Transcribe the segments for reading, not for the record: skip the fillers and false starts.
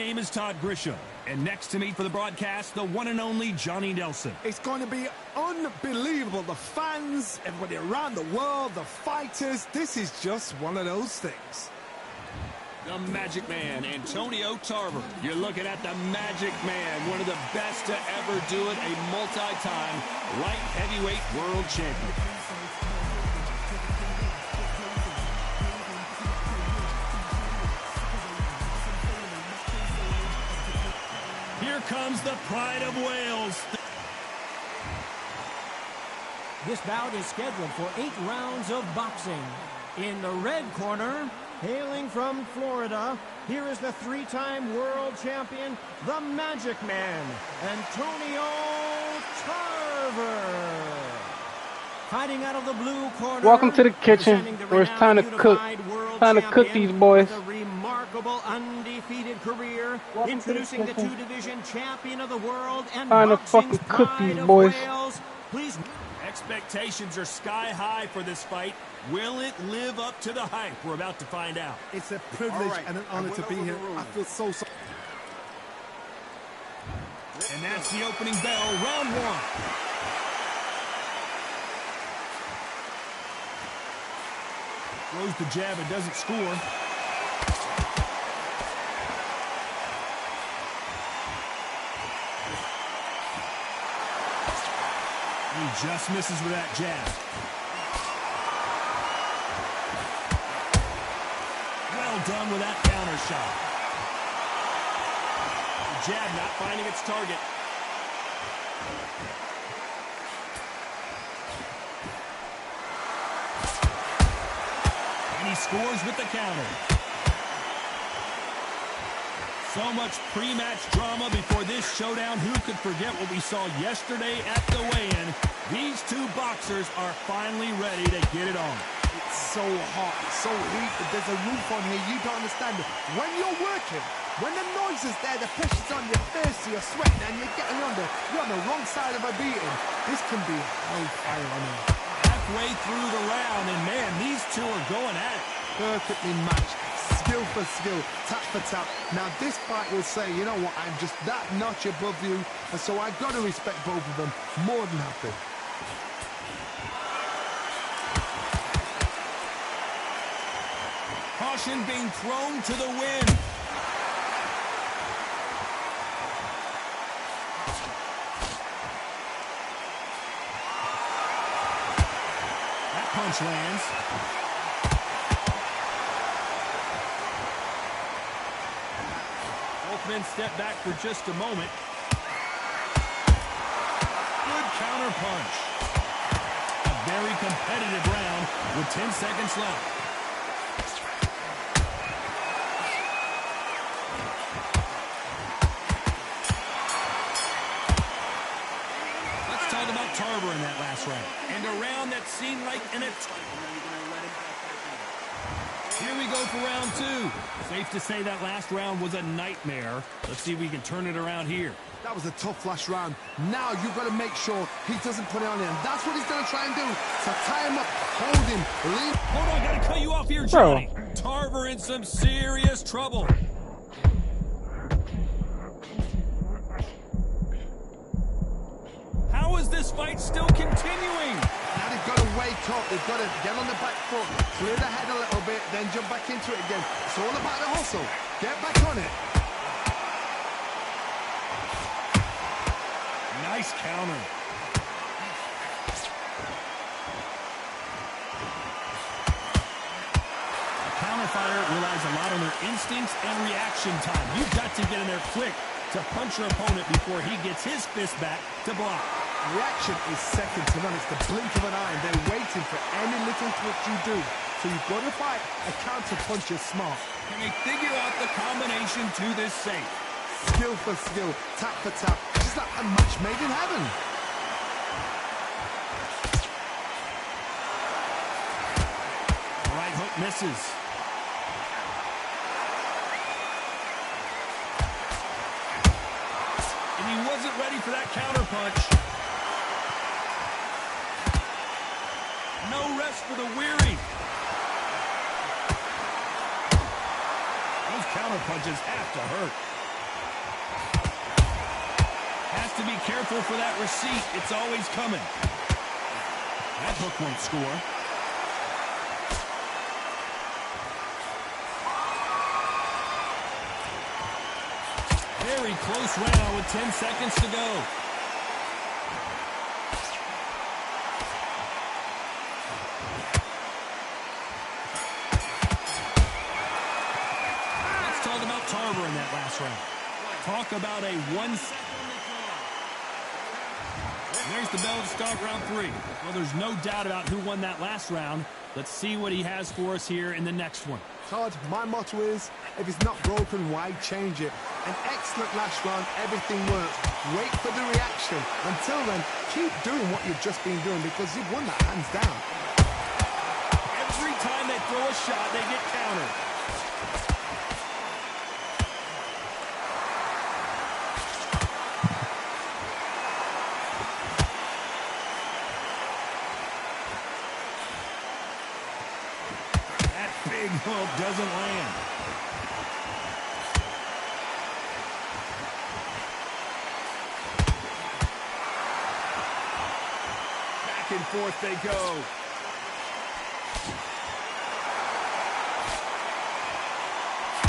name is Todd Grisham, and next to me for the broadcast, the one and only Johnny Nelson. It's going to be unbelievable. The fans, everybody around the world, the fighters, this is just one of those things. The Magic Man, Antonio Tarver. You're looking at the Magic Man, one of the best to ever do it, a multi-time light heavyweight world champion. Here comes the pride of Wales. This bout is scheduled for 8 rounds of boxing. In the red corner, hailing from Florida, here is the 3-time world champion, the Magic Man, Antonio Tarver. Fighting out of the blue corner. Welcome to the kitchen, where it's time to cook. Time to cook these boys. A remarkable undefeated career. Introducing the 2-division champion of the world and time to fucking cook these boys. Please. Expectations are sky high for this fight. Will it live up to the hype? We're about to find out. It's a privilege and an honor to be here. I feel so. And that's the opening bell, round 1. Throws the jab and doesn't score. He just misses with that jab. Well done with that counter shot. The jab not finding its target. And he scores with the counter. So much pre-match drama before this showdown. Who could forget what we saw yesterday at the weigh-in? These two boxers are finally ready to get it on. It's so hot, it's so heated. There's a roof on here. You don't understand it. When you're working, when the noise is there, the pressure's on your face, you're sweating, and you're getting under. You're on the wrong side of a beating. This can be hellfire on here. Halfway through the round, and man, these two are going at it. Perfectly matched. Skill for skill, tap for tap. Now this fight will say, you know what, I'm just that notch above you, and so I've got to respect both of them more than happy. Caution being thrown to the wind. That punch lands. Both men step back for just a moment. Good counter punch. A very competitive round with 10 seconds left. Let's talk about Tarver in that last round. And a round that seemed like an attack. Here we go for round 2. Safe to say that last round was a nightmare. Let's see if we can turn it around here. That was a tough last round. Now you've got to make sure he doesn't put it on him. That's what he's going to try and do. So tie him up, hold him, leave. Hold on, got to cut you off here, Johnny. Tarver in some serious trouble. How is this fight still continuing? Now they've got to wake up. They've got to get on the back foot, clear the head a little bit, then jump back into it again. It's all about the hustle. Get back on it. Nice counter. A counter fighter relies a lot on their instincts and reaction time. You've got to get in there quick to punch your opponent before he gets his fist back to block. Reaction is second to none. It's the blink of an eye. They're waiting for any little twitch you do. So you've got to fight a counter puncher smart. Can they figure out the combination to this safe? Skill for skill, tap for tap. Just like a match made in heaven. Right hook misses. And he wasn't ready for that counter punch. No rest for the weary. Those counter punches have to hurt. to be careful for that receipt. It's always coming. That hook won't score. Very close round with 10 seconds to go. Let's talk about Tarver in that last round. Talk about a 1 second. There's the bell to start round 3. Well, there's no doubt about who won that last round. Let's see what he has for us here in the next one. Todd, my motto is, if it's not broken, why change it? An excellent last round, everything works. Wait for the reaction. Until then, keep doing what you've just been doing because you've won that hands down. Every time they throw a shot, they get countered. Big hook doesn't land. Back and forth they go.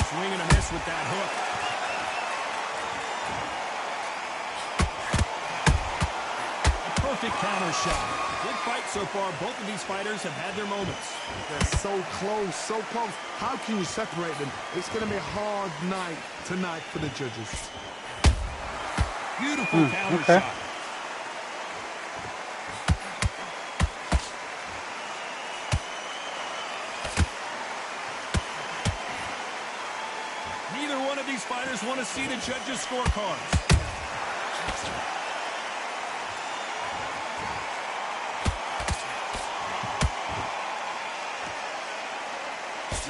Swing and a miss with that hook. A perfect counter shot. Good fight so far. Both of these fighters have had their moments. They're so close, so close. How can you separate them? It's going to be a hard night tonight for the judges. Beautiful counter shot. Neither one of these fighters want to see the judges' scorecards.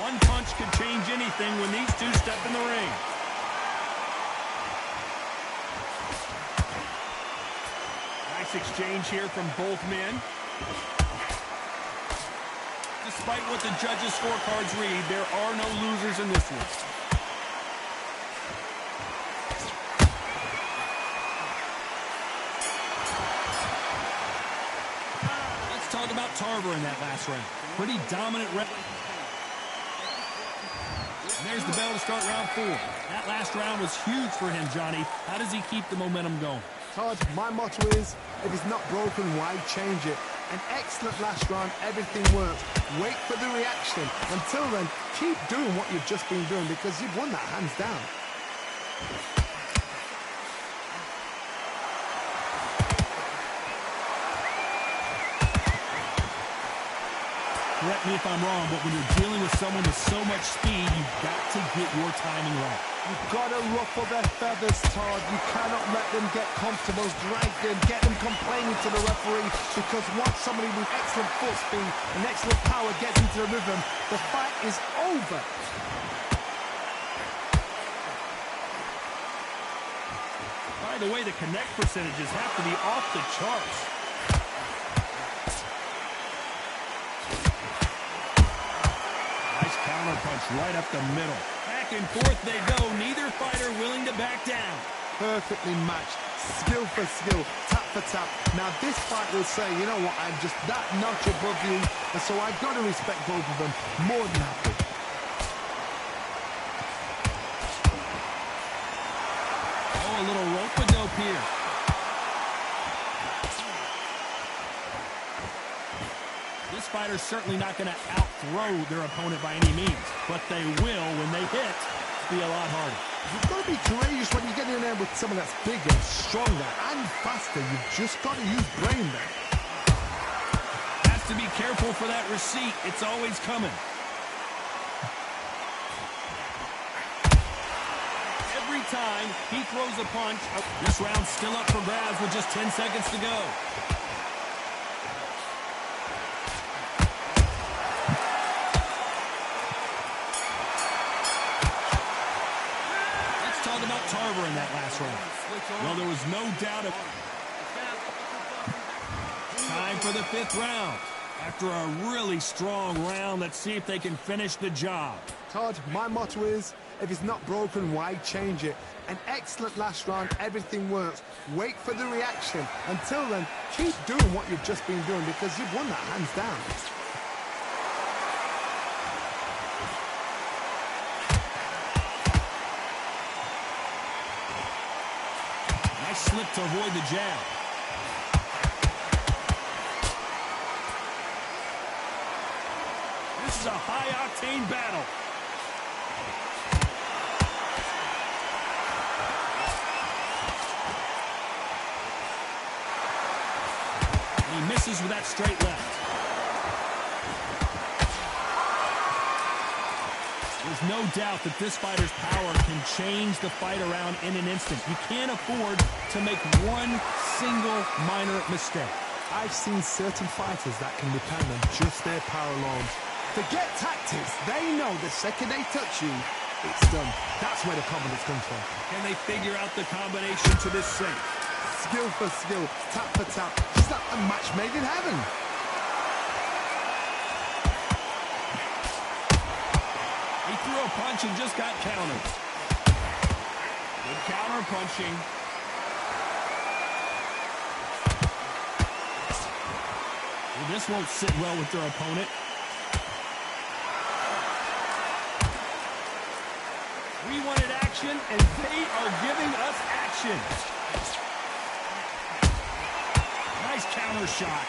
One punch could change anything when these two step in the ring. Nice exchange here from both men. Despite what the judges' scorecards read, there are no losers in this one. Let's talk about Tarver in that last round. Pretty dominant round. There's the bell to start round 4. That last round was huge for him, Johnny. How does he keep the momentum going? Todd, my motto is, if it's not broken, why change it? An excellent last round, everything works. Wait for the reaction. Until then, keep doing what you've just been doing because you've won that hands down. Correct me if I'm wrong, but when you're dealing with someone with so much speed, you've got to get your timing right. You've got to ruffle their feathers, Todd. You cannot let them get comfortable, drag them, get them complaining to the referee, because once somebody with excellent foot speed and excellent power gets into the rhythm, the fight is over. By the way, the connect percentages have to be off the charts. Punch right up the middle. Back and forth they go. Neither fighter willing to back down. Perfectly matched. Skill for skill. Tap for tap. Now this fight will say, you know what, I'm just that notch above you, and so I've got to respect both of them. More than happy. Oh, a little rope-a-dope here. This fighter's certainly not going to outthrow their opponent by any means, but they will, when they hit, be a lot harder. You've got to be courageous when you get in there with someone that's bigger, stronger, and faster. You've just got to use brain there. Has to be careful for that receipt. It's always coming. Every time he throws a punch, this round's still up for grabs with just 10 seconds to go. About Tarver in that last round. Well, there was no doubt of time for the 5th round. After a really strong round, let's see if they can finish the job. Todd, my motto is, if it's not broken, why change it? An excellent last round, everything works. Wait for the reaction. Until then, keep doing what you've just been doing because you've won that hands down. Nice slip to avoid the jab. This is a high-octane battle. He misses with that straight left. There's no doubt that this fighter's power can change the fight around in an instant. You can't afford to make one single minor mistake. I've seen certain fighters that can depend on just their power alone. Forget tactics. They know the second they touch you, it's done. That's where the confidence comes from. Can they figure out the combination to this sink? Skill for skill, tap for tap. Just like a match made in heaven. He threw a punch and just got countered. Good counter punching. Well, this won't sit well with their opponent. We wanted action, and they are giving us action. Nice counter shot.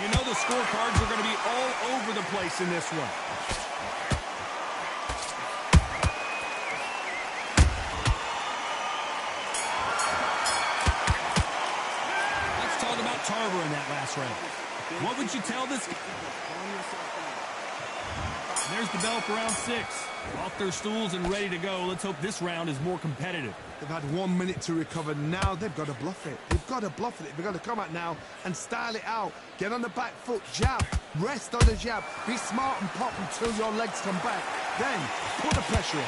You know the scorecards are going to be all over the place in this one. Let's talk about Tarver in that last round. What would you tell this? There's the bell for round 6. Off their stools and ready to go. Let's hope this round is more competitive. They've had 1 minute to recover. Now they've got to bluff it. They've got to bluff it. They've got to come out now and style it out. Get on the back foot, jab, rest on the jab. Be smart and pop until your legs come back. Then put the pressure on.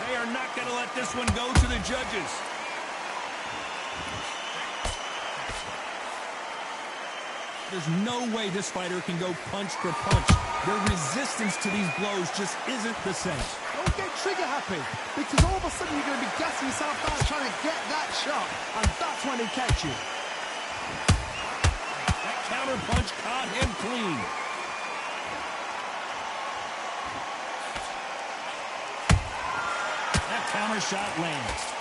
They are not going to let this one go to the judges. There's no way this fighter can go punch for punch. Their resistance to these blows just isn't the same. Don't get trigger happy, because all of a sudden you're going to be gassing yourself out trying to get that shot, and that's when they catch you. That counter punch caught him clean. That counter shot lands.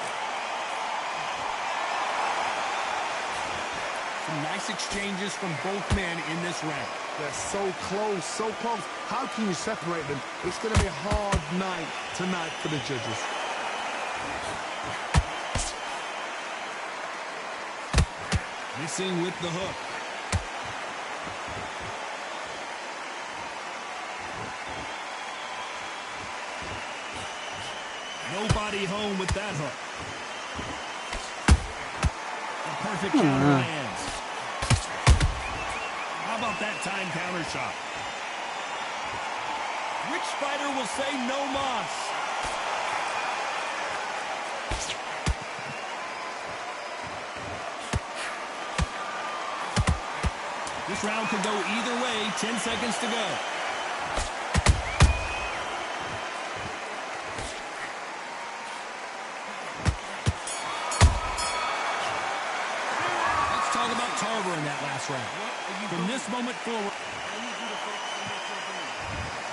Some nice exchanges from both men in this round. They're so close, so close. How can you separate them? It's going to be a hard night tonight for the judges. Missing with the hook. Nobody home with that hook. A perfect counter lands. How about that time counter shot? Which fighter will say no mas? This round could go either way. 10 seconds to go. Let's talk about Tarver in that last round. From this moment forward,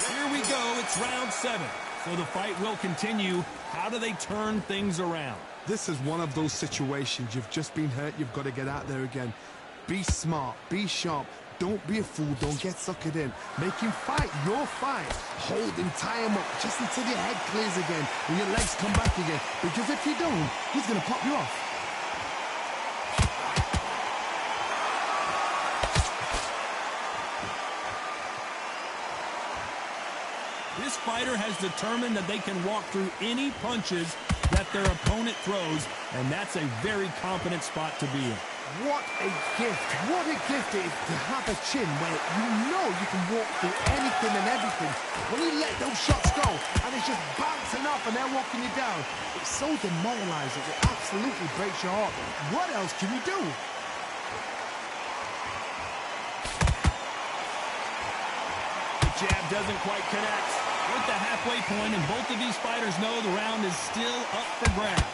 here we go. It's round 7. So the fight will continue. How do they turn things around? This is one of those situations. You've just been hurt. You've got to get out there again. Be smart. Be sharp. Don't be a fool. Don't get suckered in. Make him fight your fight. Hold him, tie him up, just until your head clears again and your legs come back again. Because if you don't, he's going to pop you off. This fighter has determined that they can walk through any punches that their opponent throws, and that's a very confident spot to be in. What a gift. What a gift it is to have a chin where you know you can walk through anything and everything. When you let those shots go and it's just bouncing up and they're walking you down, it's so demoralizing. It absolutely breaks your heart. What else can you do? The jab doesn't quite connect. With the halfway point, and both of these fighters know the round is still up for grabs.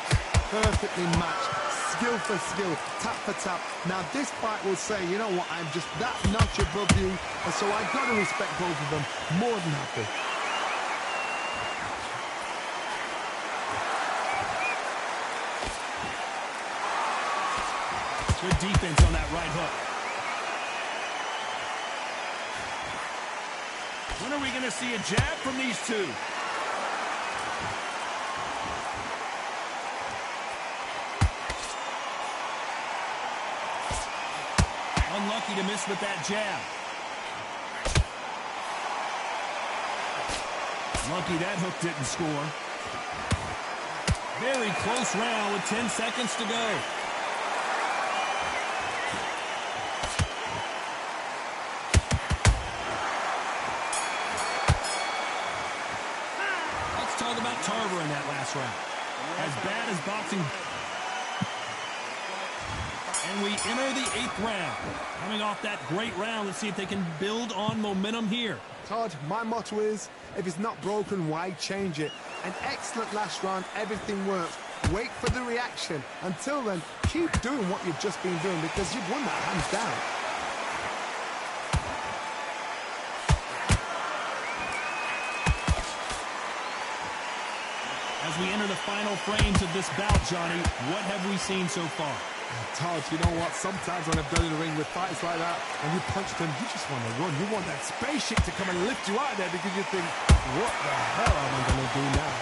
Perfectly matched. Skill for skill, tap for tap. Now this fight will say, you know what, I'm just that notch above you, and so I got to respect both of them. More than happy. Good defense on that right hook. When are we going to see a jab from these two? Unlucky to miss with that jab. Lucky that hook didn't score. Very close round with 10 seconds to go. Let's talk about Tarver in that last round. As bad as boxing. And we enter the 8th round. Coming off that great round, let's see if they can build on momentum here. Todd, my motto is, if it's not broken, why change it? An excellent last round, everything works. Wait for the reaction. Until then, keep doing what you've just been doing because you've won that hands down. As we enter the final frames of this bout, Johnny, what have we seen so far? Todd, you know what? Sometimes when I've done in the ring with fighters like that, and you punch them, you just want to run. You want that spaceship to come and lift you out of there because you think, what the hell am I going to do now?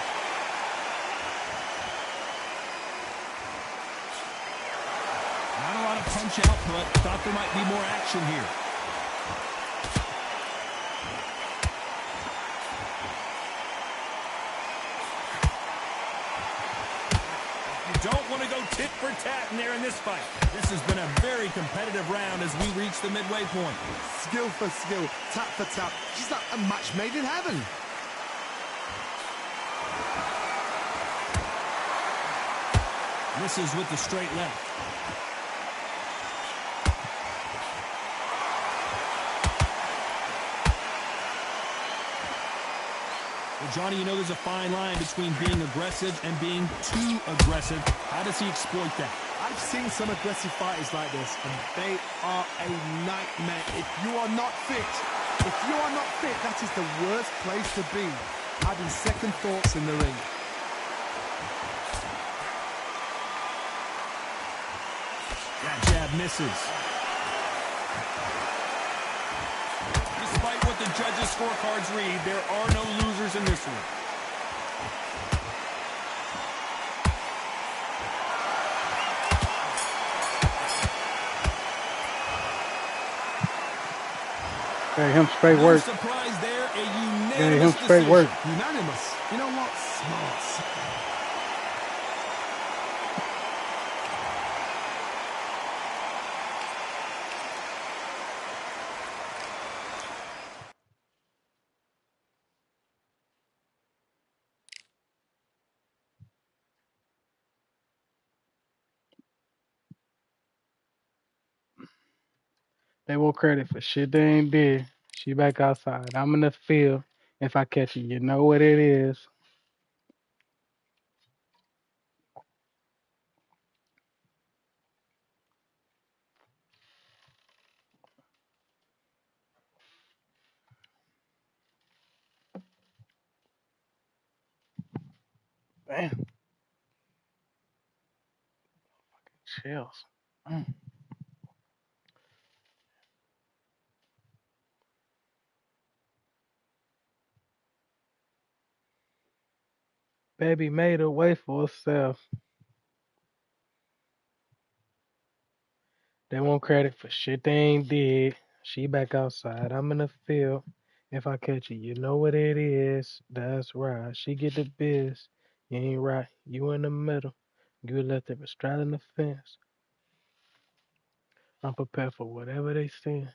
Not a lot of punch output. Thought there might be more action here. Don't want to go tit for tat in there in this fight. This has been a very competitive round as we reach the midway point. Skill for skill, tap for tap. Just like a match made in heaven. Misses with the straight left. Well, Johnny, you know there's a fine line between being aggressive and being too aggressive. How does he exploit that? I've seen some aggressive fighters like this, and they are a nightmare. If you are not fit, that is the worst place to be. Having second thoughts in the ring. That jab misses. Despite what the judges' scorecards read, there are no losers in this one. Gave him straight work. No surprise there, a unanimous Gave him straight decision. work. Unanimous. You know what? Smart. They want credit for shit they ain't did. She back outside. I'm in the field. If I catch you, you know what it is. Damn. Chills. Mm. Baby made a way for herself. They want credit for shit they ain't did. She back outside. I'm in the field. If I catch you, you know what it is. That's right. She get the biz. You ain't right. You in the middle. You left it straddling the fence. I'm prepared for whatever they send.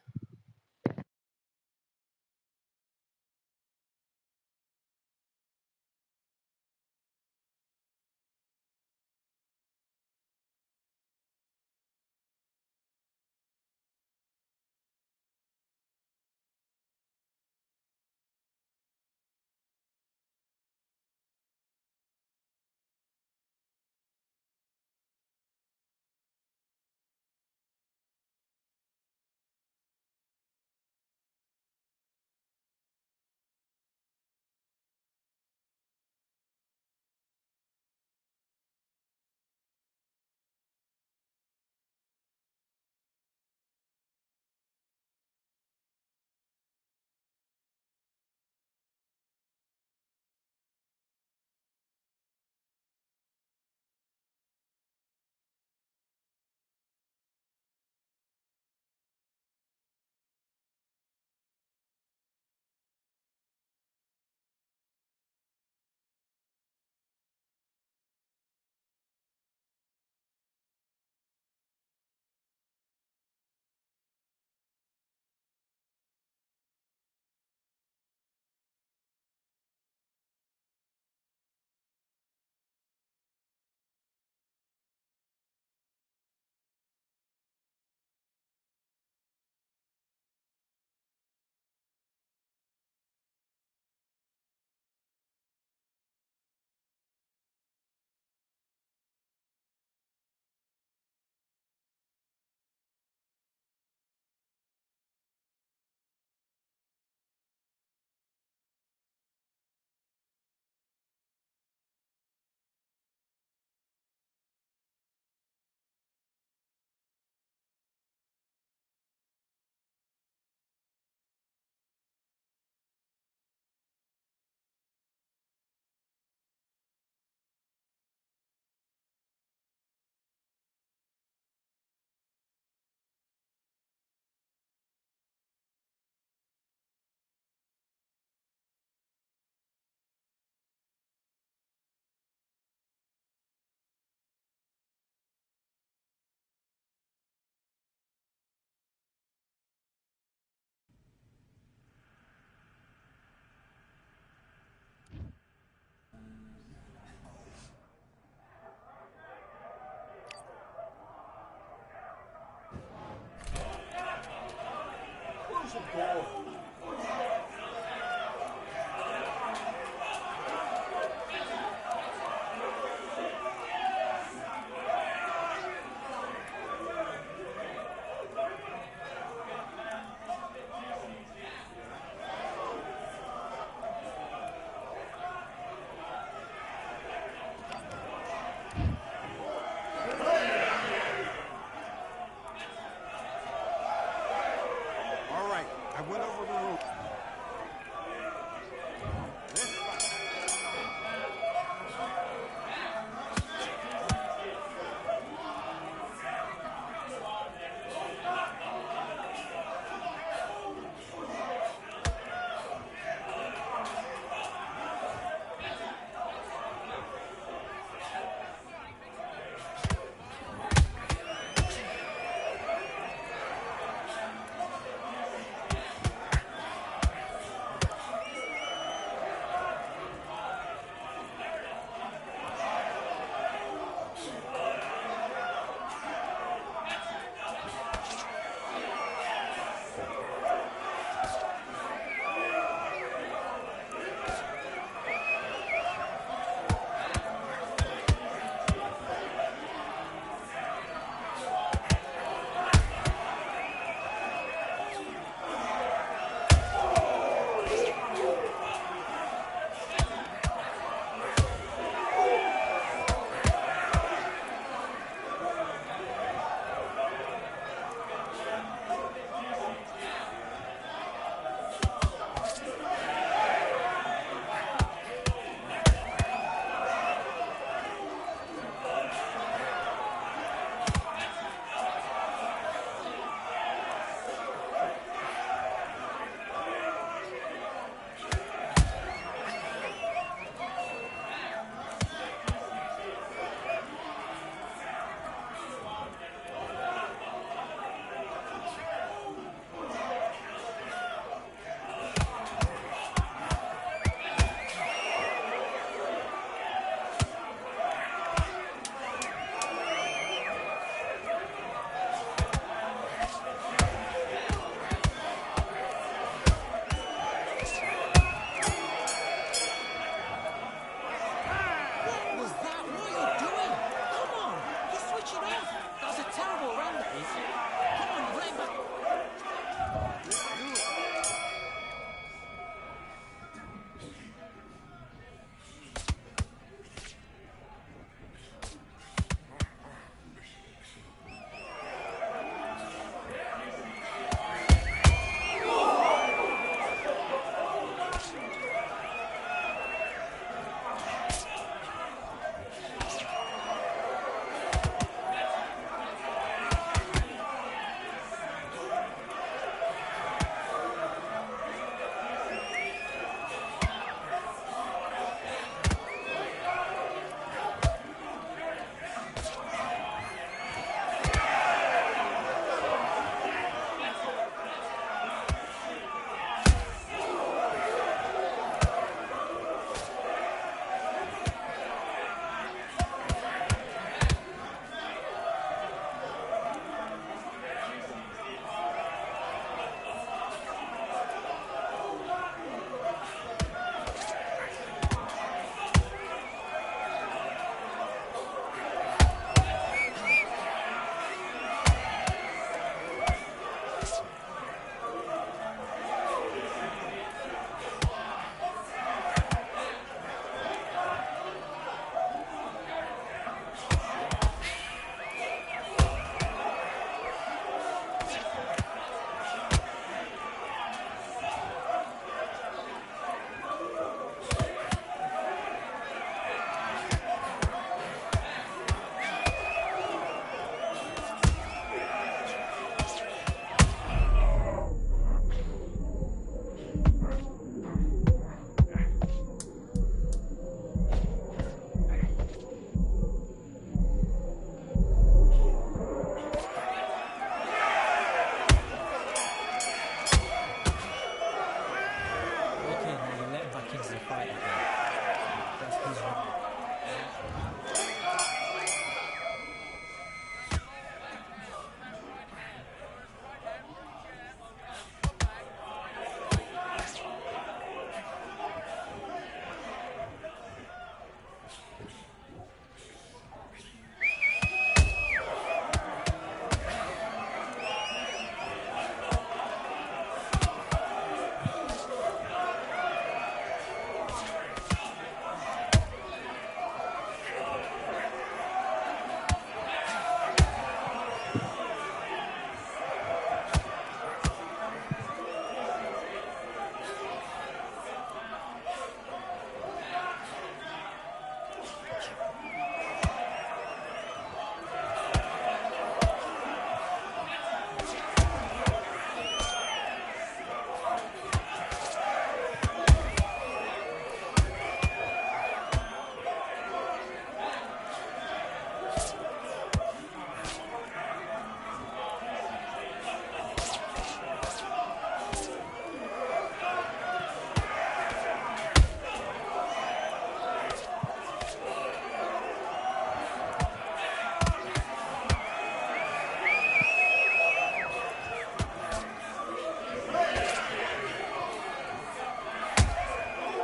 All right, I went over the rules.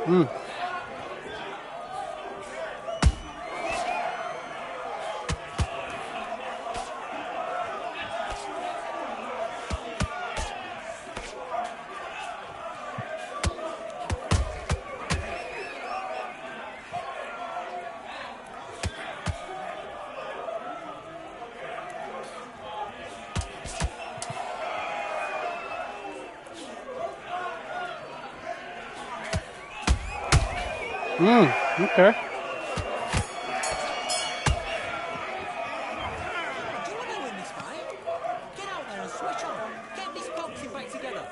Mm. Okay. Do you want to win this fight? Get out there and switch on. Get this boxing back together.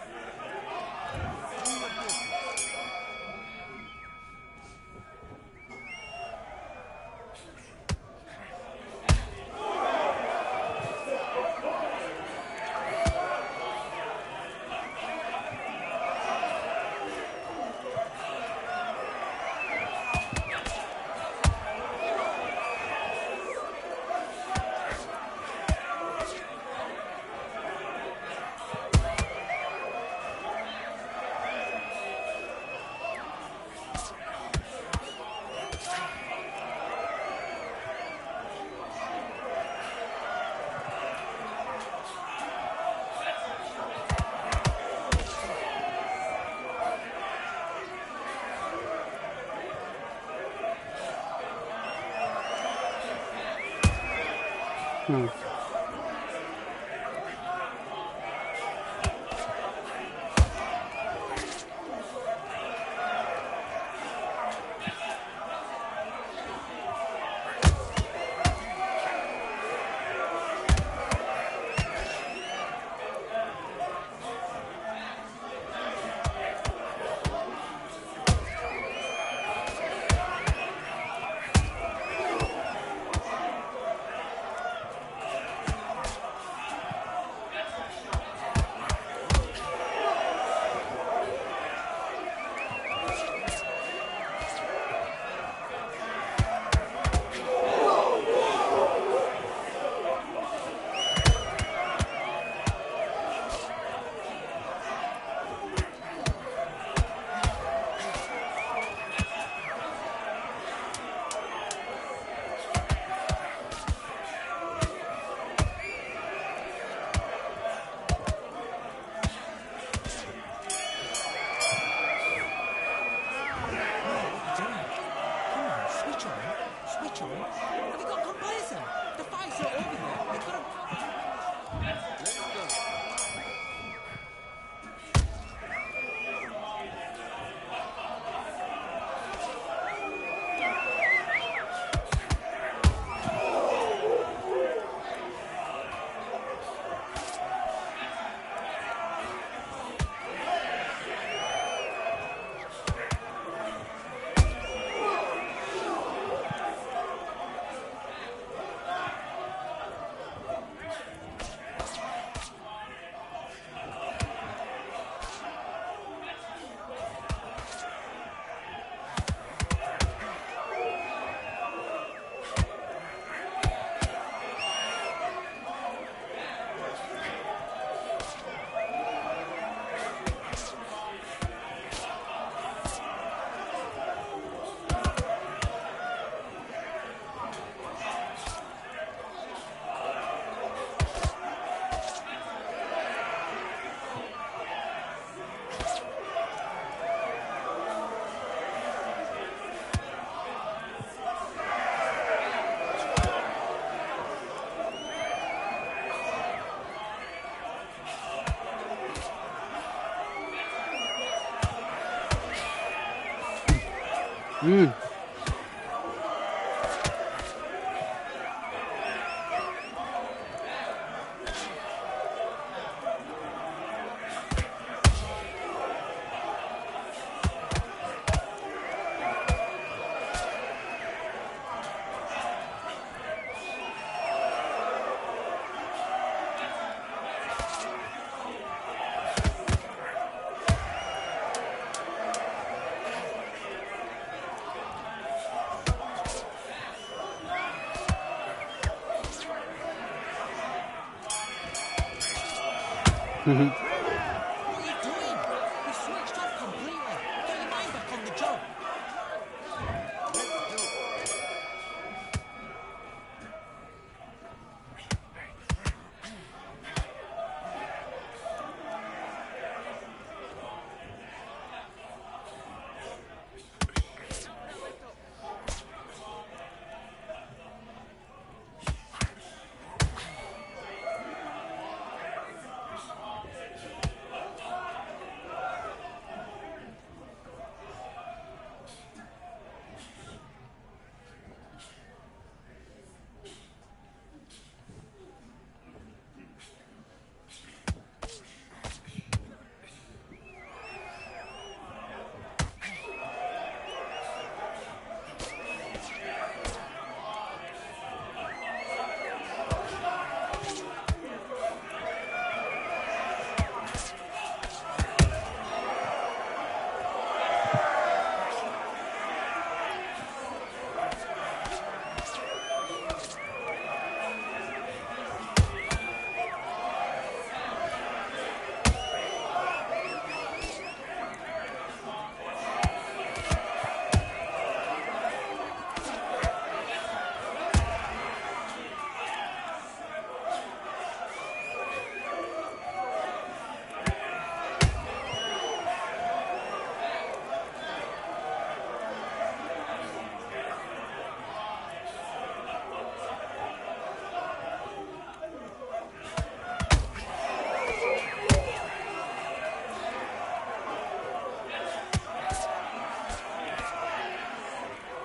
Hmm. Switch on. Have you got comparison? The fight's not over yet. You've got to... Mm. What are you doing? You switched off completely. Get your mind back on the job.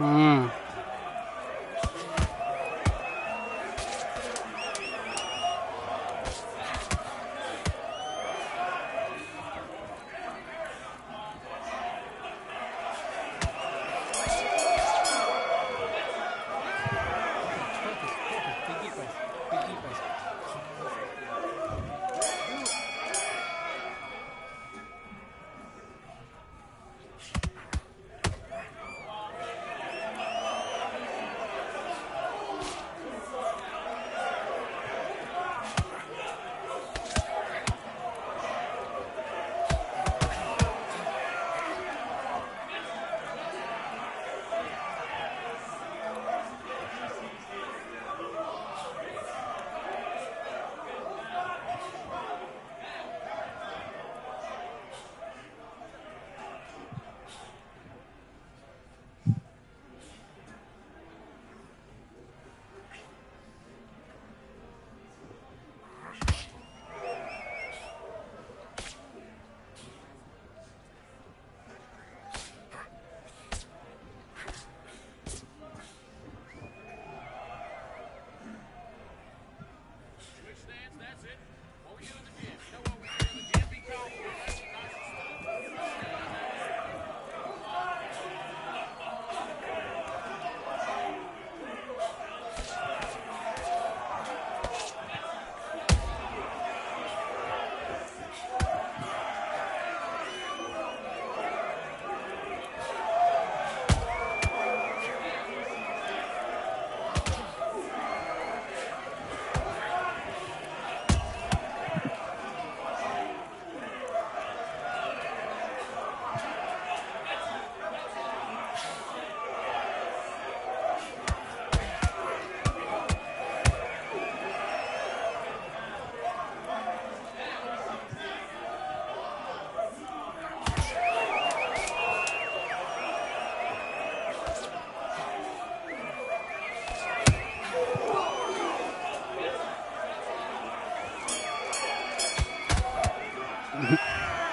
Mm. Focus, focus. Big deep breath. Big deep breath.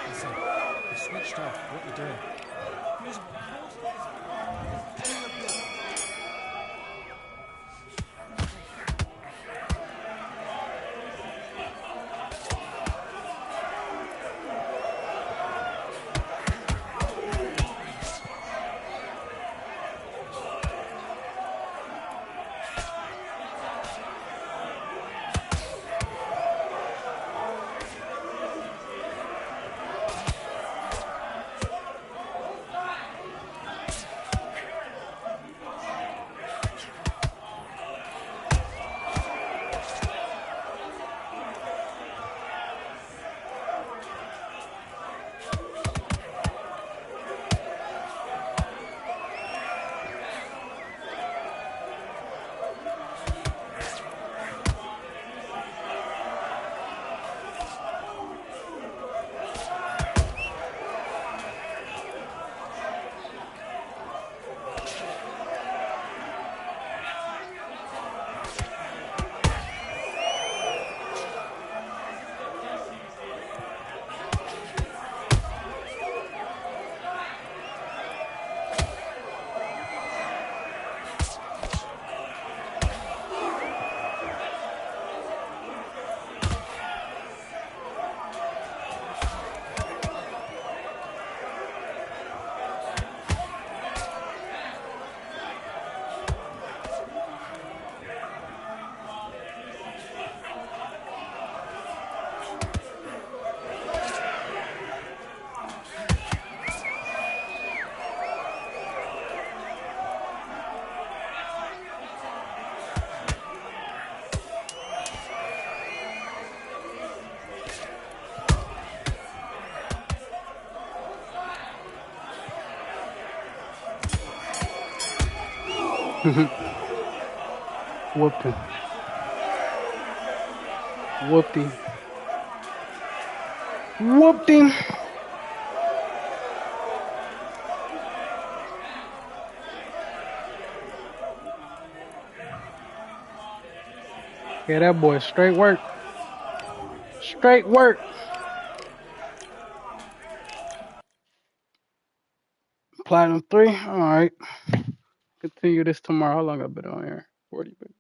Listen, you switched off. What you doing? Whooped him. Whooped him. Whooped him. Yeah, that boy straight work. Straight work. Platinum 3. All right. Continue this tomorrow. How long I been on here? 40 minutes.